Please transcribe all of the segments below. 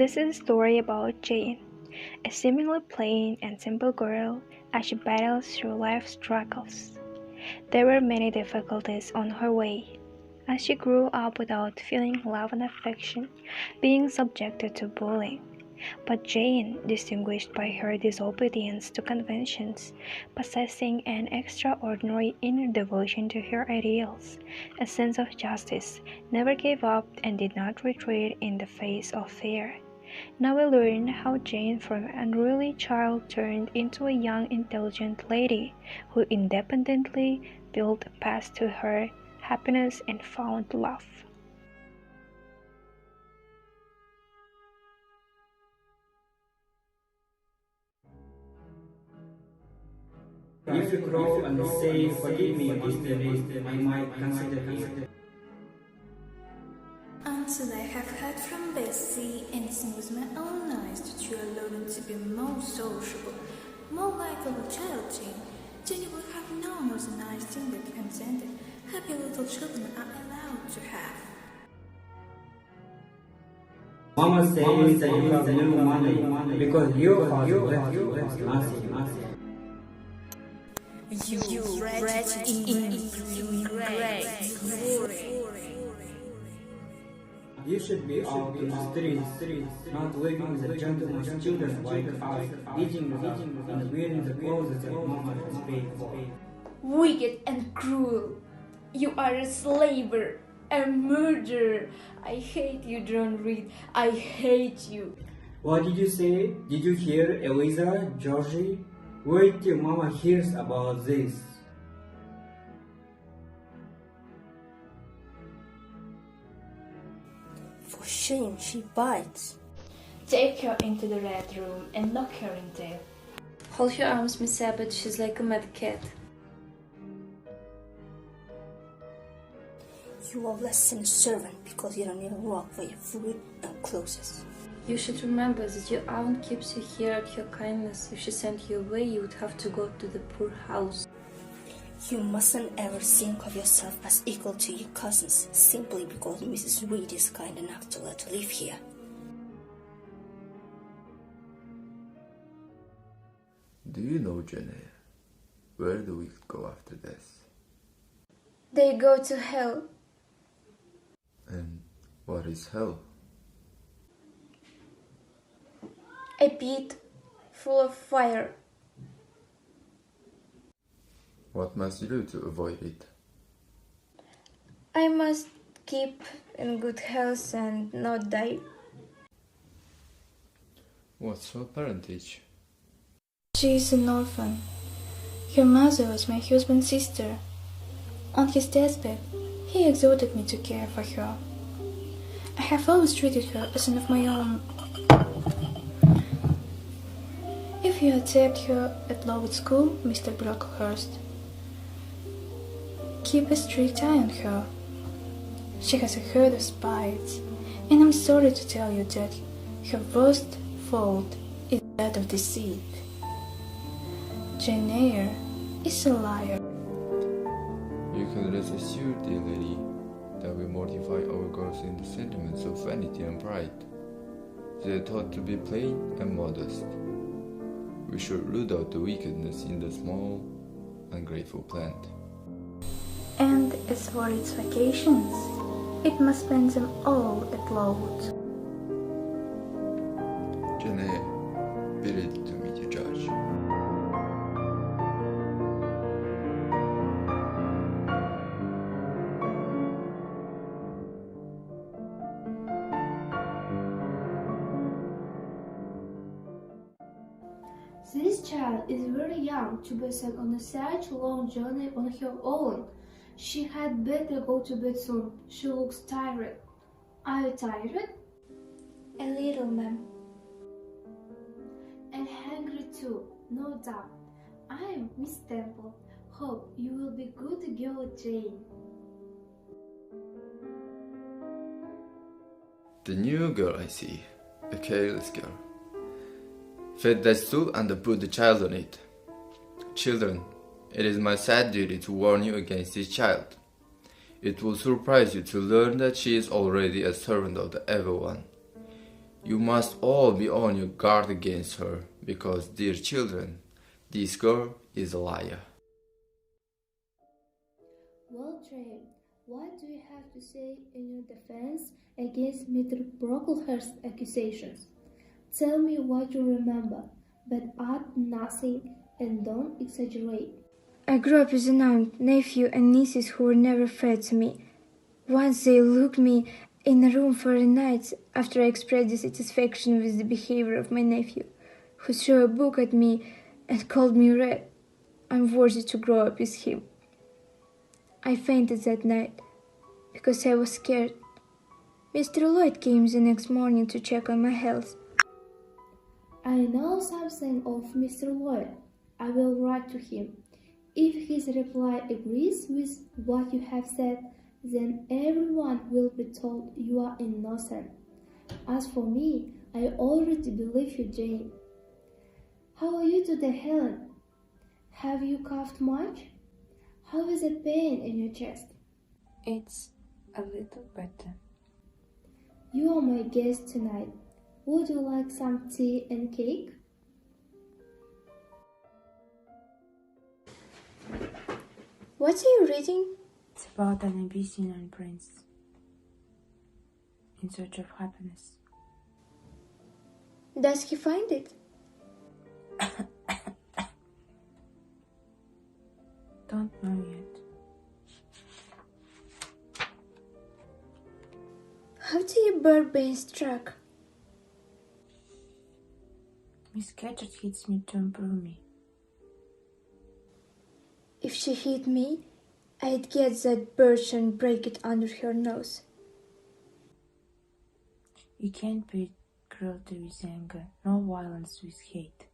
This is a story about Jane, a seemingly plain and simple girl as she battles through life's struggles. There were many difficulties on her way, as she grew up without feeling love and affection, being subjected to bullying. But Jane, distinguished by her disobedience to conventions, possessing an extraordinary inner devotion to her ideals, a sense of justice, never gave up and did not retreat in the face of fear. Now we learn how Jane from an unruly child turned into a young intelligent lady who independently built a path to her happiness and found love. If you crawl and say, "Forgive me this day," I might consider it. Until I have heard from Bessie and seen with my own eyes that you are learning to be more sociable, more like a child, Jane, then you will have known all the nice things that contented, happy little children are allowed to have. Mama says that you have no money because your father left you with nothing. You wretched ingrate. You should be out in the streets, not living with a gentleman's children like us, eating and wearing the clothes that Mama has paid for. Wicked and cruel. You are a slaver, a murderer. I hate you, John Reed. I hate you. What did you say? Did you hear, Eliza, Georgie? Wait till Mama hears about this. For shame, she bites. Take her into the red room and lock her in there. Hold her arms, Miss Abbott. She's like a mad cat. You are less than a servant because you don't even walk for your food and clothes. You should remember that your aunt keeps you here at her kindness. If she sent you away, you would have to go to the poor house. You mustn't ever think of yourself as equal to your cousins simply because Mrs. Reed is kind enough to let you live here. Do you know, Jane Eyre? Where do we go after this? They go to hell. And what is hell? A pit full of fire. What must you do to avoid it? I must keep in good health and not die. What's her parentage? She is an orphan. Her mother was my husband's sister. On his deathbed, he exhorted me to care for her. I have always treated her as one of my own. If you accept her at law at school, Mr. Brocklehurst, keep a strict eye on her. She has a herd of spies, and I'm sorry to tell you that her worst fault is that of deceit. Jane Eyre is a liar. You can rest assured, dear lady, that we mortify our girls in the sentiments of vanity and pride. They are taught to be plain and modest. We should root out the wickedness in the small, ungrateful plant. And as for its vacations, it must spend them all at Lowood. Jane Eyre, be ready to meet your judge. This child is very young to be sent on such a long journey on her own. She had better go to bed soon. She looks tired. Are you tired? A little, ma'am. And hungry too, no doubt. I am Miss Temple. Hope you will be good girl, Jane. The new girl I see, a careless girl. Fed that stool and put the child on it. Children, it is my sad duty to warn you against this child. It will surprise you to learn that she is already a servant of the Evil One. You must all be on your guard against her, because, dear children, this girl is a liar. Well, Jane, what do you have to say in your defense against Mr. Brocklehurst's accusations? Tell me what you remember, but add nothing and don't exaggerate. I grew up with an aunt, nephew, and nieces who were never fair to me. Once they locked me in a room for a night after I expressed dissatisfaction with the behavior of my nephew, who threw a book at me and called me red. I'm worthy to grow up with him. I fainted that night because I was scared. Mr. Lloyd came the next morning to check on my health. I know something of Mr. Lloyd. I will write to him. If his reply agrees with what you have said, then everyone will be told you are innocent. As for me, I already believe you, Jane. How are you today, Helen? Have you coughed much? How is the pain in your chest? It's a little better. You are my guest tonight. Would you like some tea and cake? What are you reading? It's about an Abyssinian prince in search of happiness. Does he find it? Don't know yet. How do you bear being struck? Miss Catchett hits me to improve me. If she hit me, I'd get that birch and break it under her nose. You can't beat cruelty with anger, nor violence with hate.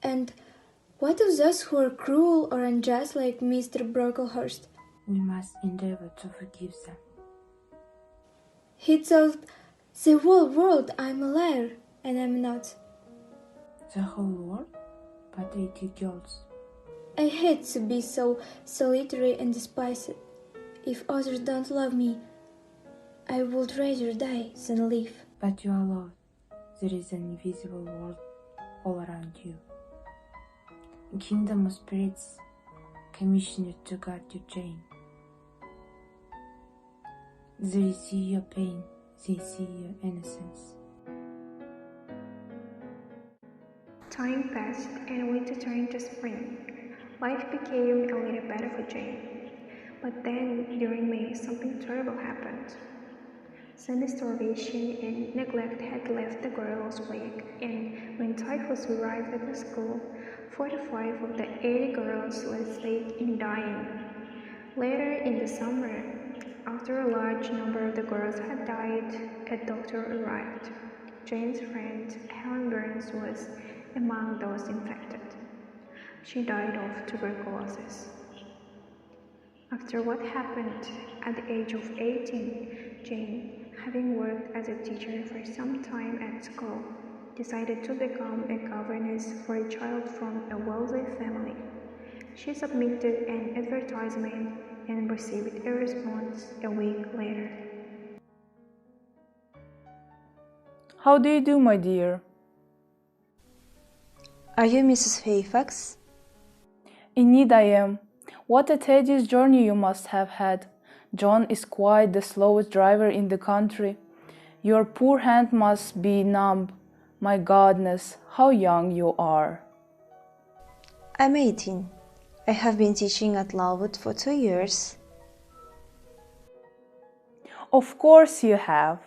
And what of those who are cruel or unjust like Mr. Brocklehurst? We must endeavor to forgive them. He told the whole world I'm a liar, and I'm not. The whole world? But 80 girls. I hate to be so solitary and despised. If others don't love me, I would rather die than live. But you are loved. There is an invisible world all around you. A kingdom of spirits commissioned to guard you, Jane. They see your pain, they see your innocence. Time passed and winter turned to spring. Life became a little better for Jane. But then, during May, something terrible happened. Sudden starvation and neglect had left the girls weak, and when typhus arrived at the school, 45 of the 80 girls lay sick and dying. Later in the summer, after a large number of the girls had died, a doctor arrived. Jane's friend, Helen Burns, was among those infected. She died of tuberculosis. After what happened at the age of 18, Jane, having worked as a teacher for some time at school, decided to become a governess for a child from a wealthy family. She submitted an advertisement and received a response a week later. How do you do, my dear? Are you Mrs. Fairfax? Indeed I am. What a tedious journey you must have had. John is quite the slowest driver in the country. Your poor hand must be numb. My goodness, how young you are. I'm 18. I have been teaching at Lowood for 2 years. Of course you have.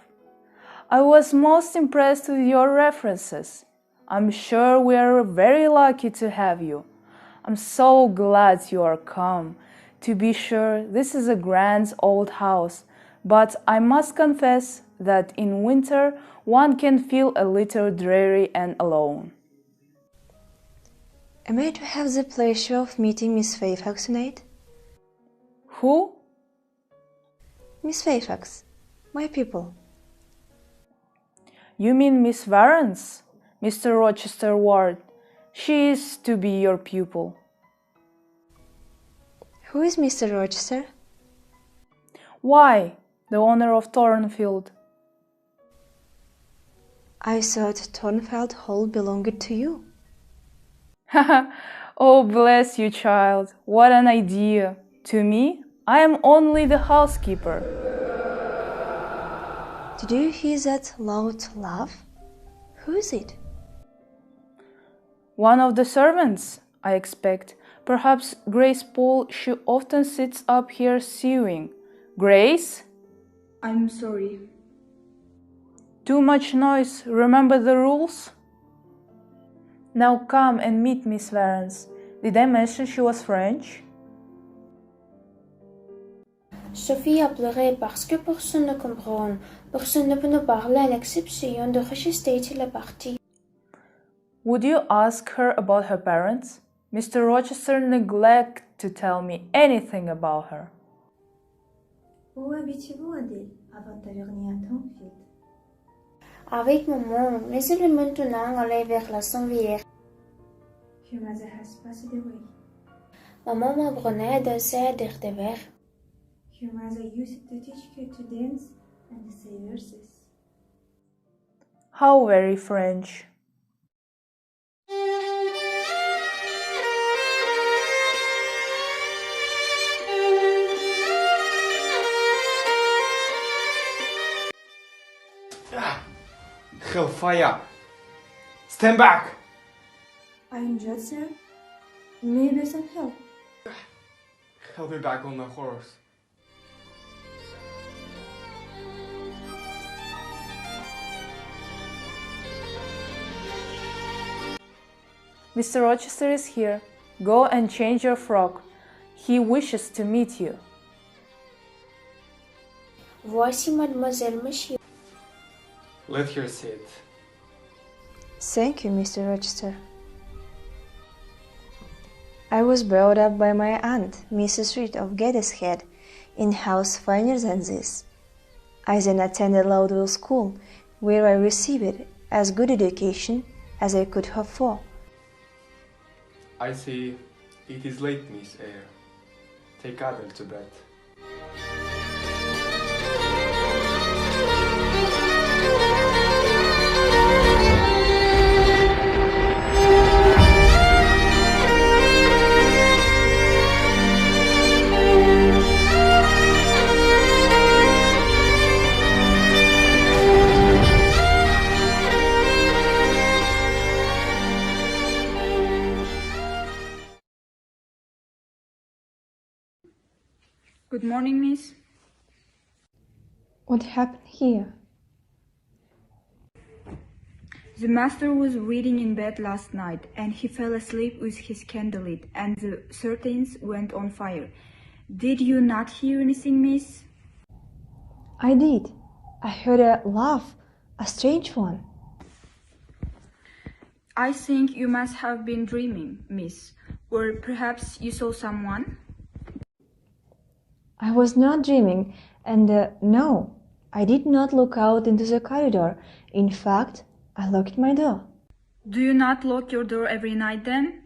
I was most impressed with your references. I'm sure we are very lucky to have you. I'm so glad you are come. To be sure, this is a grand old house, but I must confess that in winter one can feel a little dreary and alone. Am I to have the pleasure of meeting Miss Fairfax tonight? Who? Miss Fairfax, my pupil. You mean Miss Warrens, Mr. Rochester Ward. She is to be your pupil. Who is Mr. Rochester? Why, the owner of Thornfield. I thought Thornfield Hall belonged to you. Oh, bless you, child. What an idea. To me, I am only the housekeeper. Did you hear that loud laugh? Who is it? One of the servants, I expect. Perhaps Grace Poole. She often sits up here sewing. Grace? I'm sorry. Too much noise. Remember the rules? Now come and meet Miss Warrens. Did I mention she was French? Sophie a pleuré parce que personne ne comprend. Personne ne peut nous parler à l'exception de Rochester et la partie. Would you ask her about her parents? Mr. Rochester neglected to tell me anything about her. Où habitez-vous, Adèle, avant de venir à Thornfield? Avec maman, laissez-le maintenant aller vers la Sommière. Your mother has passed away. Maman m'apprenait à danser à des verres. Your mother used to teach you to dance and say verses. How very French. Hellfire! Stand back! I injured, sir. Maybe some help. Help me back on the horse. Mr. Rochester is here. Go and change your frock. He wishes to meet you. Voici mademoiselle, monsieur. Let her sit. Thank you, Mr. Rochester. I was brought up by my aunt, Mrs. Reed of Gateshead, in house finer than this. I then attended Loudville School, where I received as good education as I could hope for. I see it is late, Miss Eyre. Take Adele to bed. Good morning, miss. What happened here? The master was reading in bed last night, and he fell asleep with his candle lit, and the curtains went on fire. Did you not hear anything, miss? I did. I heard a laugh, a strange one. I think you must have been dreaming, miss, or perhaps you saw someone? I was not dreaming, and no, I did not look out into the corridor. In fact, I locked my door. Do you not lock your door every night then?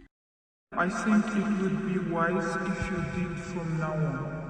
I think it would be wise if you did from now on.